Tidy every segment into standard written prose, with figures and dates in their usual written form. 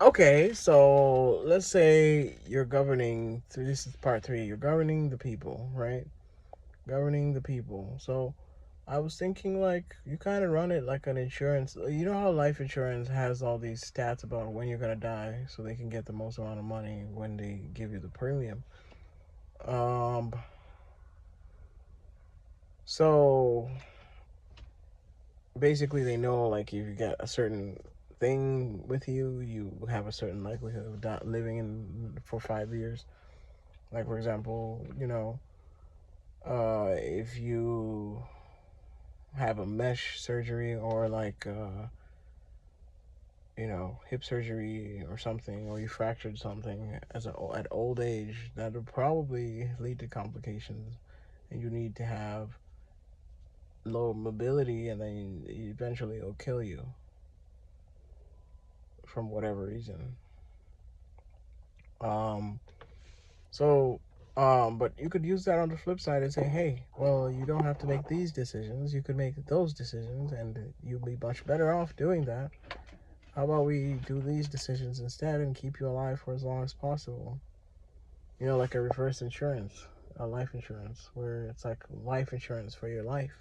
Okay, so let's say you're governing. So this is part three. You're governing the people, right? Governing the people. So I was thinking like you kind of run it like an insurance. You know how life insurance has all these stats about when you're gonna die, so they can get the most amount of money when they give you the premium. Um, so basically they know like if you get a certain thing with you, you have a certain likelihood of not living in for 5 years. Like for example, if you have a mesh surgery or like hip surgery or something, or you fractured something at old age, that would probably lead to complications, and you need to have low mobility, and then eventually it'll kill you from whatever reason. Um, so, but you could use that on the flip side and say, hey, well, you don't have to make these decisions. You could make those decisions, and you'll be much better off doing that. How about we do these decisions instead and keep you alive for as long as possible? Like a reverse insurance, a life insurance, where it's like life insurance for your life.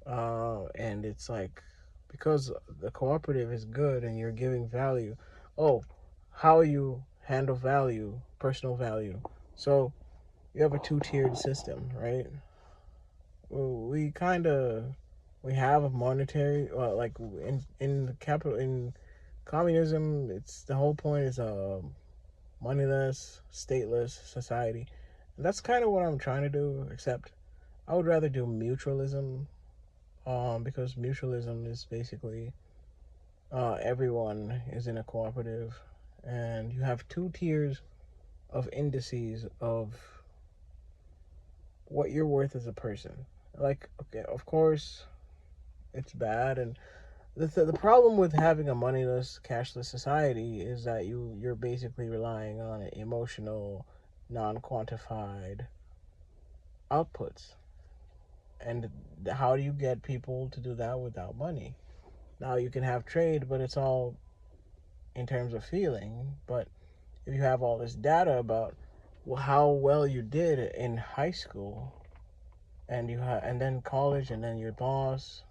And it's like, because the cooperative is good and you're giving value. Oh, how you handle value, personal value. So you have a two-tiered system, right? Well, we have a monetary, like in the capital in communism. It's the whole point is a moneyless, stateless society, and that's kind of what I'm trying to do. Except I would rather do mutualism, because mutualism is basically everyone is in a cooperative, and you have two tiers of indices of what you're worth as a person. Like, okay, of course, it's bad, and the problem with having a moneyless, cashless society is that you're basically relying on emotional, non-quantified outputs. And how do you get people to do that without money? Now you can have trade, but it's all in terms of feeling. But if you have all this data about how well you did in high school, and then college, and then your boss,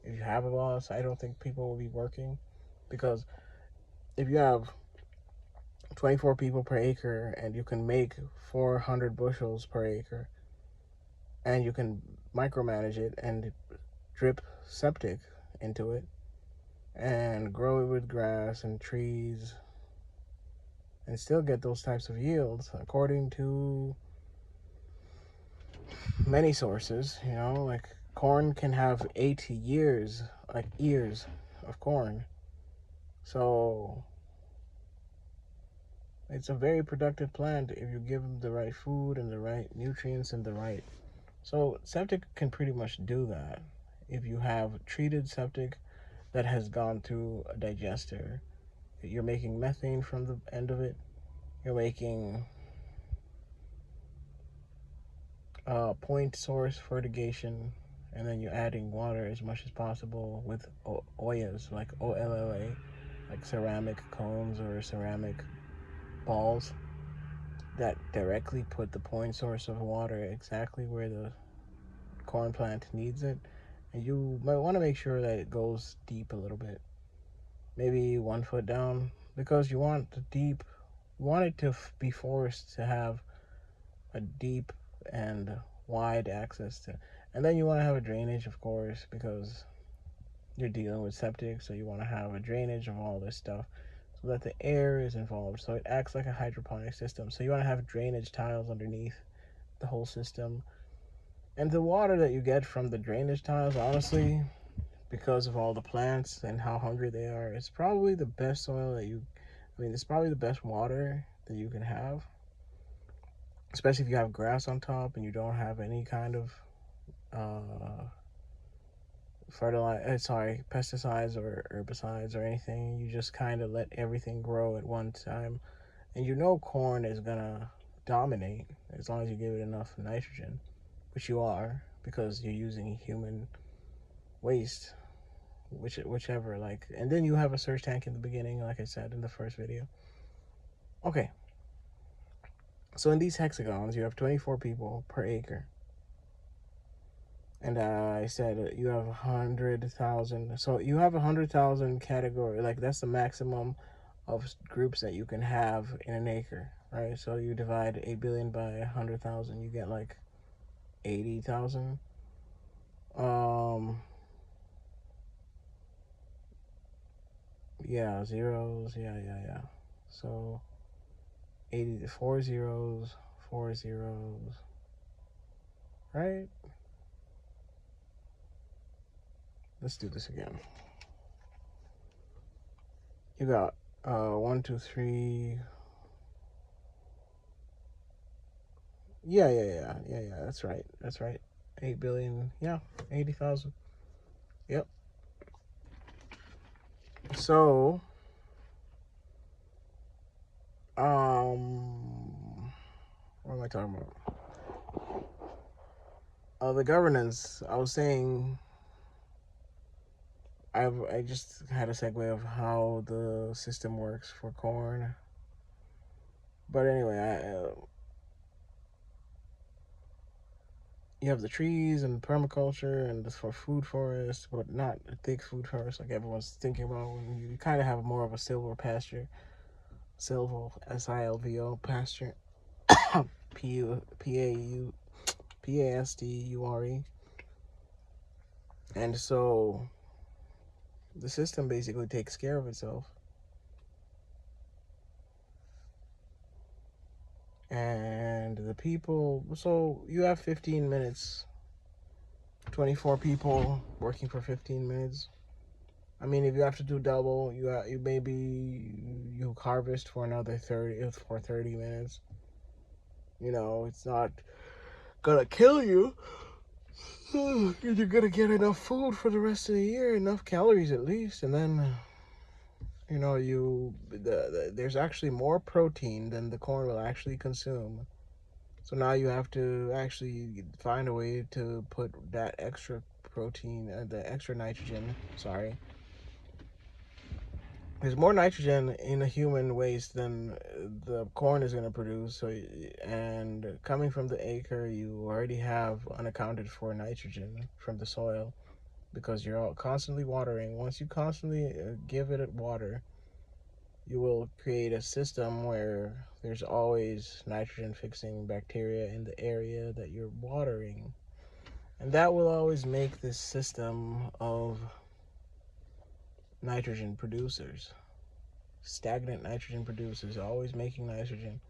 if you have a boss, I don't think people will be working, because if you have 24 people per acre and you can make 400 bushels per acre, and you can micromanage it and drip septic into it and grow it with grass and trees and still get those types of yields according to many sources. Like corn can have 80 years, like ears of corn. So it's a very productive plant if you give them the right food and the right nutrients and the right. So septic can pretty much do that. If you have treated septic that has gone through a digester, you're making methane from the end of it. You're making point source fertigation, and then you're adding water as much as possible with oyas, like OLLA, like ceramic cones or ceramic balls that directly put the point source of water exactly where the corn plant needs it. And you might want to make sure that it goes deep a little bit, maybe 1 foot down, because you want it to be forced to have a deep and wide access to. And then you want to have a drainage, of course, because you're dealing with septic, so you want to have a drainage of all this stuff so that the air is involved. So it acts like a hydroponic system. So you want to have drainage tiles underneath the whole system. And the water that you get from the drainage tiles, honestly, because of all the plants and how hungry they are, it's probably the best soil that you. I mean, it's probably the best water that you can have, especially if you have grass on top and you don't have any kind of uh, pesticides or herbicides or anything. You just kind of let everything grow at one time, and corn is gonna dominate as long as you give it enough nitrogen, which you are, because you're using human waste whichever, like, and then you have a search tank in the beginning, like I said in the first video. Okay, so in these hexagons, you have 24 people per acre. And I said you have 100,000. So you have 100,000 category. Like, that's the maximum of groups that you can have in an acre, right? So you divide 8 billion by 100,000, you get like 80,000. Yeah, zeros. Yeah. So 80, 4 zeros, 4 zeros, right? Let's do this again. You got 1, 2, 3. Yeah. That's right. 8 billion. Yeah, 80,000. Yep. So, what am I talking about? The governance. I was saying, I just had a segue of how the system works for corn. But anyway, you have the trees and permaculture and this for food forest, but not a thick food forest like everyone's thinking about. When you kind of have more of a silvo pasture, silvo SILVO pasture, PASTURE, and so the system basically takes care of itself. And the people, so you have 15 minutes, 24 people working for 15 minutes. I mean, if you have to do double, you maybe you harvest for another 30 minutes. You know, it's not gonna kill you. You're gonna get enough food for the rest of the year, enough calories at least, and then you know there's actually more protein than the corn will actually consume. So now you have to actually find a way to put that extra protein, the extra nitrogen. Sorry, there's more nitrogen in a human waste than the corn is going to produce. So, and coming from the acre, you already have unaccounted for nitrogen from the soil because you're all constantly watering. Once you constantly give it water, you will create a system where there's always nitrogen fixing bacteria in the area that you're watering. And that will always make this system of nitrogen producers, stagnant nitrogen producers, always making nitrogen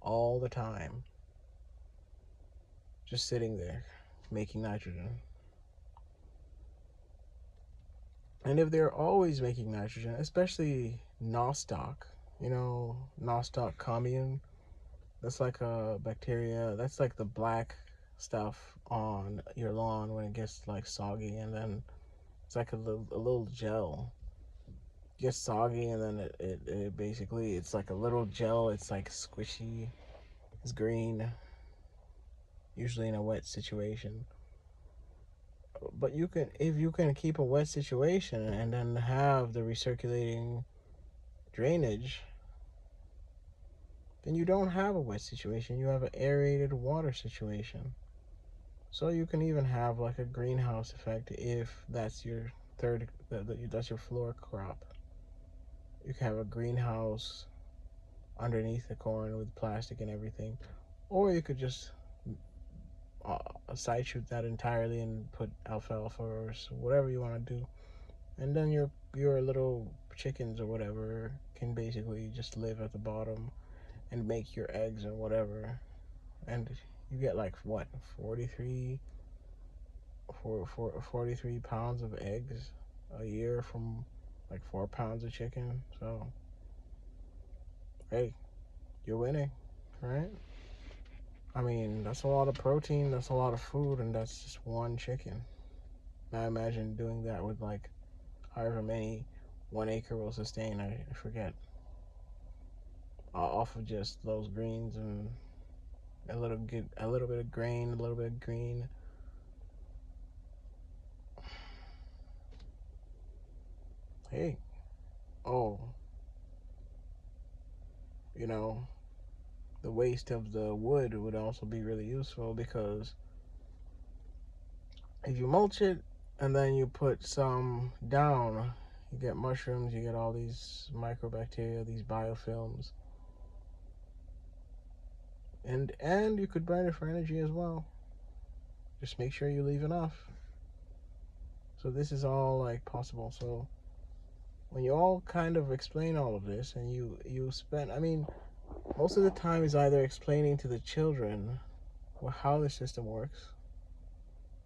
all the time, just sitting there making nitrogen. And if they're always making nitrogen, especially nostoc, nostoc commune, that's like a bacteria, that's like the black stuff on your lawn when it gets like soggy, and then it's like a little gel. It gets soggy, and then it basically, it's like a little gel. It's like squishy. It's green, usually in a wet situation. But if you can keep a wet situation and then have the recirculating drainage, then you don't have a wet situation. You have an aerated water situation. So you can even have like a greenhouse effect if that's your that's your floor crop. You can have a greenhouse underneath the corn with plastic and everything, or you could just side shoot that entirely and put alfalfa or whatever you want to do, and then your little chickens or whatever can basically just live at the bottom and make your eggs and whatever, and you get like what 43 pounds of eggs a year from like 4 pounds of chicken. So hey, you're winning, right? I mean, that's a lot of protein, that's a lot of food, and that's just one chicken. Now imagine doing that with like however many 1 acre will sustain. I forget. Off of just those greens and a little bit of grain, a little bit of green. hey, oh, you know, the waste of the wood would also be really useful, because if you mulch it and then you put some down, you get mushrooms, you get all these microbacteria, these biofilms, and you could burn it for energy as well. Just make sure you leave enough. So this is all like possible. So when you all kind of explain all of this, and you spend, I mean, most of the time is either explaining to the children how the system works,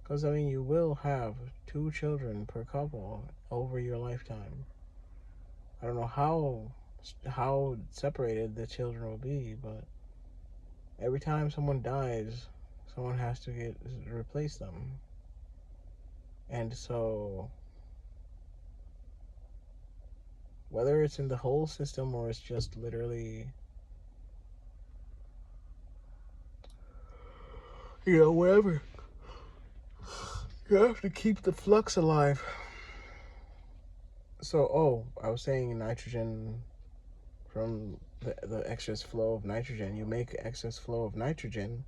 because I mean, you will have 2 children per couple over your lifetime. I don't know how separated the children will be, but every time someone dies, someone has to replace them. And so whether it's in the whole system or it's just literally, wherever, you have to keep the flux alive. So, I was saying nitrogen, from the excess flow of nitrogen, you make excess flow of nitrogen.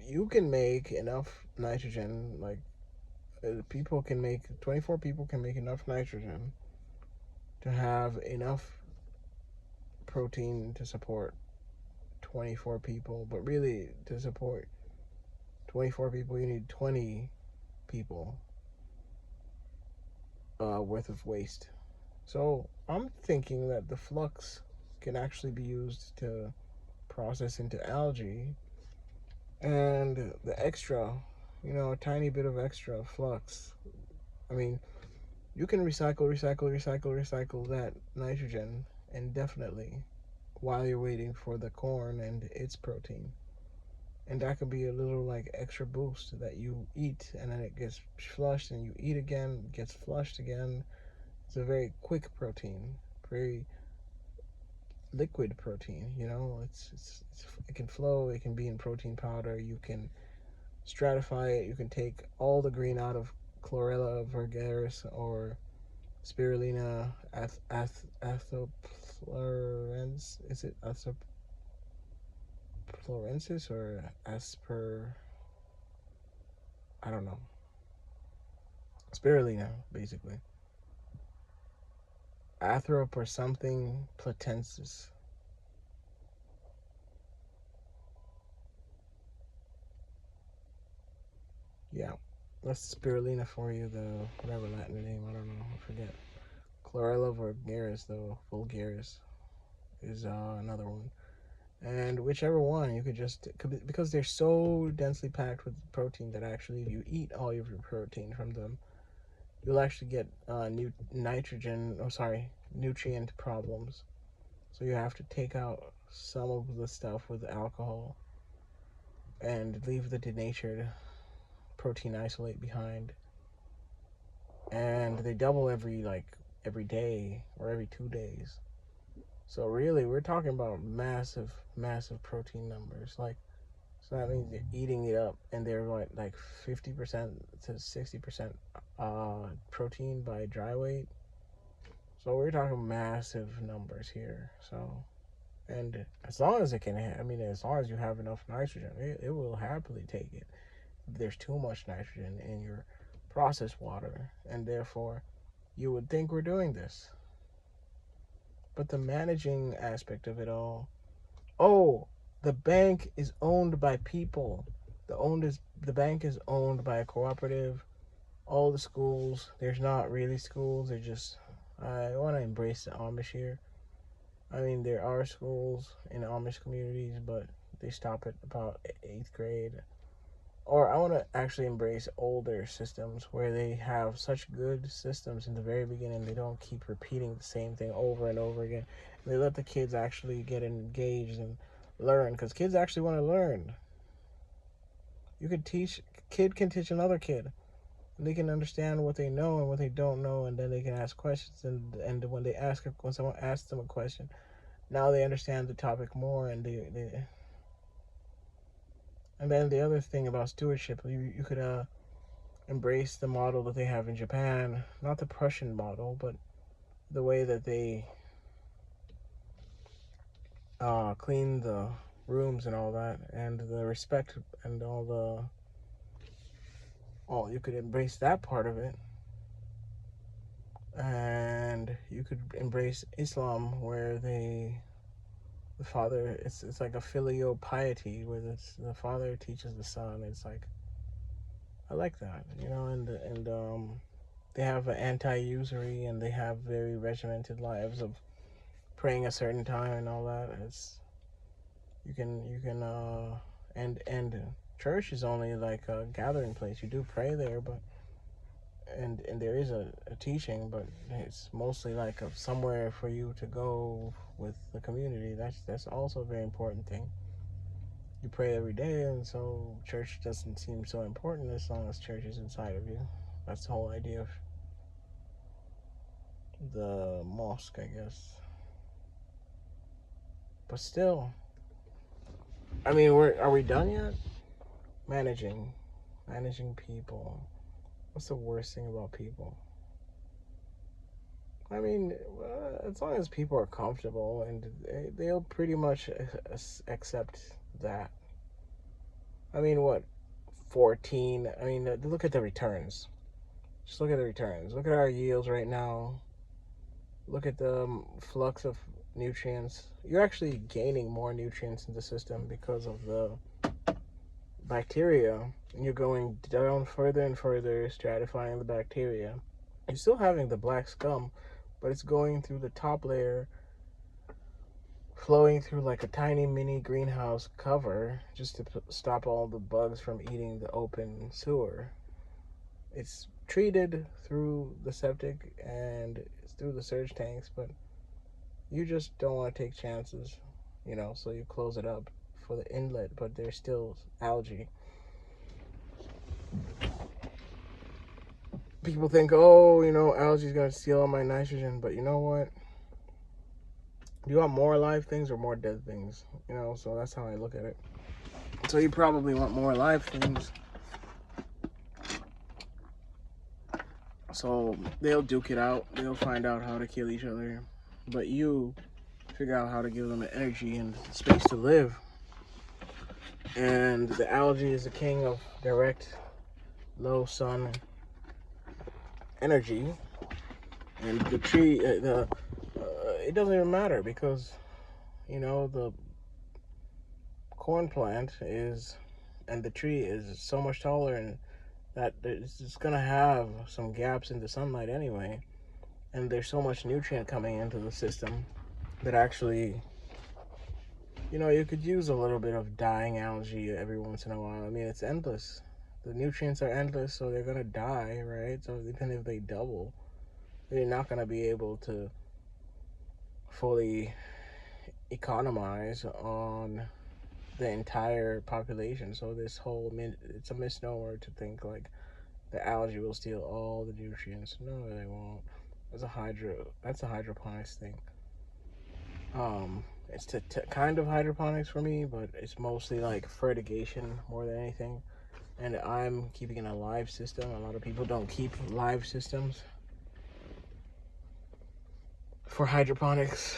You can make enough nitrogen, like, people can make 24 people can make enough nitrogen to have enough protein to support 24 people. But really, to support 24 people, you need 20 people worth of waste. So I'm thinking that the flux can actually be used to process into algae, and the extra, a tiny bit of extra flux. I mean, you can recycle that nitrogen indefinitely while you're waiting for the corn and its protein. And that could be a little like extra boost that you eat, and then it gets flushed, and you eat again, it gets flushed again. It's a very quick protein, very liquid protein. It can flow. It can be in protein powder. You can stratify it. You can take all the green out of chlorella vulgaris or spirulina athoplorensis. Is it athoplorensis or asper? I don't know. Spirulina, basically. Athrop or something platensis. Yeah, that's spirulina for you. The whatever Latin name, I don't know. I forget. Chlorella vulgaris, though, vulgaris is another one. And whichever one, you could just, because they're so densely packed with protein that actually, if you eat all of your protein from them, you'll actually get nutrient problems. So you have to take out some of the stuff with alcohol and leave the denatured protein isolate behind. And they double every day or every 2 days. So really, we're talking about massive, massive protein numbers. So that means they're eating it up, and they're like 50% to 60% protein by dry weight. So we're talking massive numbers here. So, and as long as as long as you have enough nitrogen, it will happily take it. If there's too much nitrogen in your processed water, and therefore, you would think we're doing this. But the managing aspect of it all, the bank is owned by people. The bank is owned by a cooperative. All the schools, there's not really schools. They're just, I want to embrace the Amish here. I mean, there are schools in Amish communities, but they stop at about 8th grade. Or I want to actually embrace older systems where they have such good systems in the very beginning. They don't keep repeating the same thing over and over again. They let the kids actually get engaged and learn, because kids actually want to learn. Kid can teach another kid. And they can understand what they know and what they don't know, and then they can ask questions. And when someone asks them a question, now they understand the topic more, and they and then the other thing about stewardship, you could embrace the model that they have in Japan, not the Prussian model, but the way that they clean the rooms and all that, and the respect and all. You could embrace that part of it, and you could embrace Islam, where the father, it's like a filial piety, where the father teaches the son. It's like, I like that, and they have an anti-usury, and they have very regimented lives of praying a certain time and all that. It's you can and church is only like a gathering place. You do pray there, but and there is a teaching, but it's mostly like somewhere for you to go with the community. That's also a very important thing. You pray every day, and so church doesn't seem so important as long as church is inside of you. That's the whole idea of the mosque, I guess. But still, I mean, are we done yet? Managing, managing people. What's the worst thing about people? I mean, as long as people are comfortable, and they'll pretty much accept that. I mean, what, 14? I mean, look at the returns. Just look at the returns. Look at our yields right now. Look at the flux of nutrients. You're actually gaining more nutrients in the system because of the bacteria. And you're going down further and further, stratifying the bacteria. You're still having the black scum, but it's going through the top layer, flowing through like a tiny mini greenhouse cover just to stop all the bugs from eating the open sewer. It's treated through the septic and it's through the surge tanks, but you just don't want to take chances, so you close it up for the inlet, but there's still algae. People think, oh, algae's going to steal all my nitrogen, but you know what? Do you want more live things or more dead things? So that's how I look at it. So you probably want more live things. So they'll duke it out. They'll find out how to kill each other. But you figure out how to give them the energy and space to live. And the algae is the king of direct, low sun energy. And the tree, it doesn't even matter because, the corn plant and the tree is so much taller, and that it's going to have some gaps in the sunlight anyway. And there's so much nutrient coming into the system that actually, you could use a little bit of dying algae every once in a while. I mean, it's endless. The nutrients are endless, so they're going to die, right? So even if they double, they're not going to be able to fully economize on the entire population. So it's a misnomer to think like the algae will steal all the nutrients. No, they won't. That's a hydroponics thing. It's kind of hydroponics for me, but it's mostly like fertigation more than anything. And I'm keeping in a live system. A lot of people don't keep live systems for hydroponics.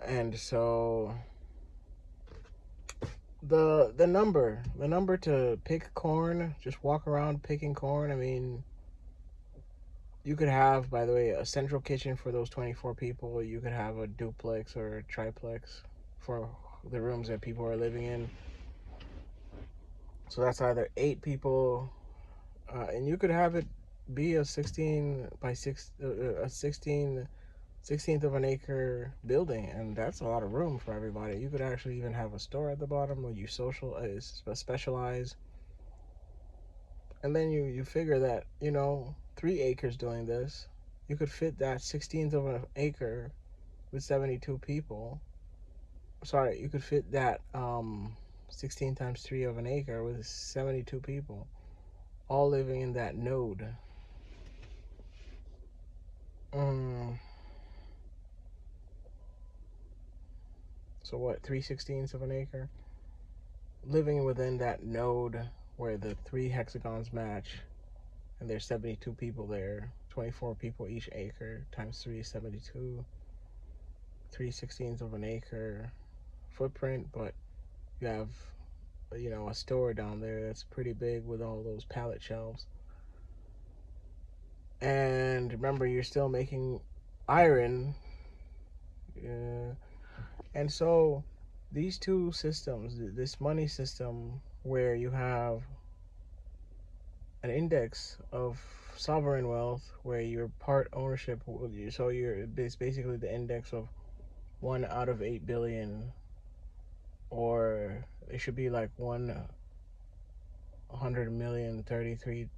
And so the number to pick corn, just walk around picking corn. I mean, you could have, by the way, a central kitchen for those 24 people. You could have a duplex or a triplex for the rooms that people are living in. So that's either 8 people, and you could have it be a 16 by 6, a 16th of an acre building, and that's a lot of room for everybody. You could actually even have a store at the bottom where you specialize, and then you figure that 3 acres doing this, you could fit that 16th of an acre with 72 people. Sorry, you could fit that 16 times 3 of an acre with 72 people, all living in that node. So what, 3/16 of an acre? Living within that node where the 3 hexagons match, and there's 72 people there. 24 people each acre times 3 is 72. 3/16 of an acre footprint, but you have, you know, a store down there that's pretty big with all those pallet shelves. And remember, you're still making iron. And so these two systems, this money system where you have an index of sovereign wealth where you're part ownership, so it's basically the index of 1 out of 8 billion, or it should be like 100 million 33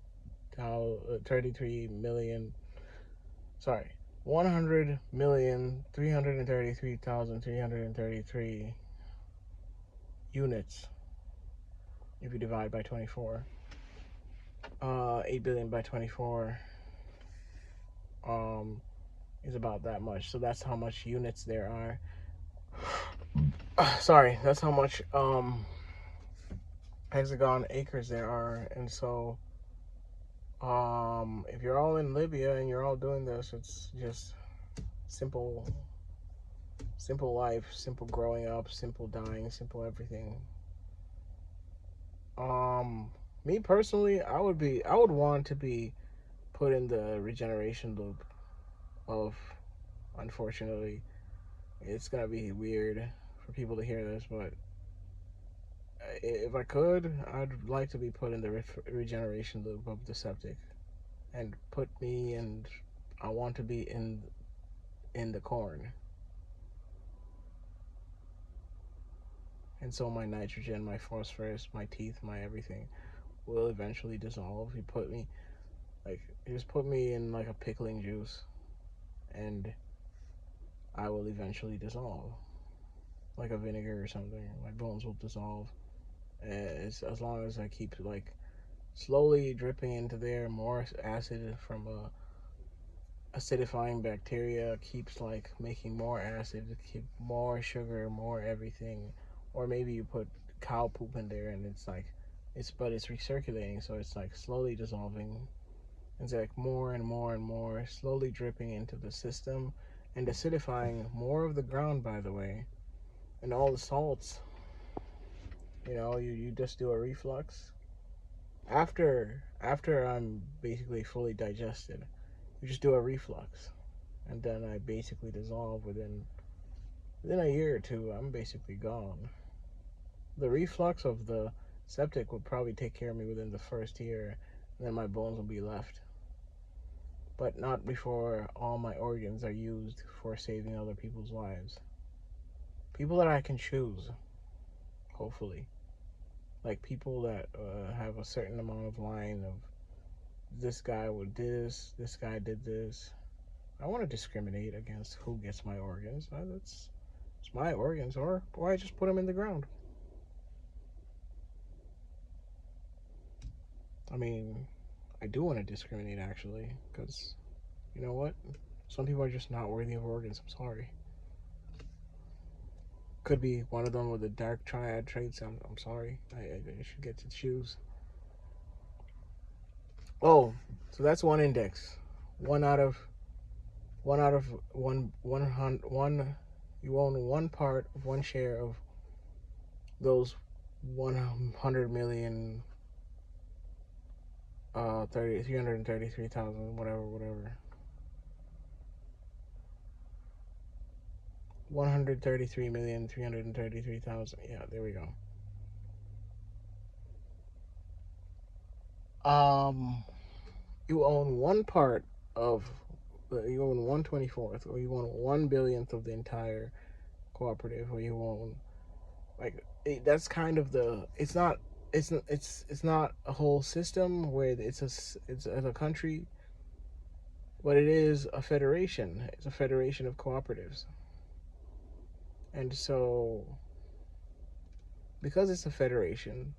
million, sorry, 100,333,333 units if you divide by 24. 8 billion by 24 is about that much. So that's how much units there are. Sorry, that's how much hexagon acres there are. And so if you're all in Libya and you're all doing this, it's just simple life, simple growing up, simple dying, simple everything. Me personally, I would want to be put in the regeneration loop of, unfortunately, it's gonna be weird for people to hear this, but if I could, I'd like to be put in the regeneration loop of the septic, and put me, and I want to be in the corn. And so my nitrogen, my phosphorus, my teeth, my everything will eventually dissolve. You just put me in like a pickling juice, and I will eventually dissolve, like a vinegar or something. My bones will dissolve. As long as I keep like slowly dripping into there, more acid from acidifying bacteria keeps like making more acid, keep more sugar, more everything. Or maybe you put cow poop in there, and it's recirculating, so it's like slowly dissolving. It's like more and more and more slowly dripping into the system and acidifying more of the ground, by the way, and all the salts. You just do a reflux after I'm basically fully digested. You just do a reflux, and then I basically dissolve within a year or two. I'm basically gone. The reflux of the septic would probably take care of me within the first year, and then my bones will be left. But not before all my organs are used for saving other people's lives. People that I can choose, hopefully. Like people that have a certain amount of line of, this guy would this guy did this. I want to discriminate against who gets my organs. It's my organs, or I just put them in the ground. I mean, I do want to discriminate, actually, because you know what? Some people are just not worthy of organs. I'm sorry. Could be one of them with a dark triad traits. I'm sorry. I should get to choose. Oh, so that's one index. One out of one. You own one part of one share of those 100 million, 333,000, whatever. 133,333,000. Yeah, there we go. You own one part of, you own 1/24th, or you own 1/1000th of the entire cooperative, or you own, like, that's kind of the, it's not a whole system where it's a country, but it is a federation. It's a federation of cooperatives. And so, because it's a federation,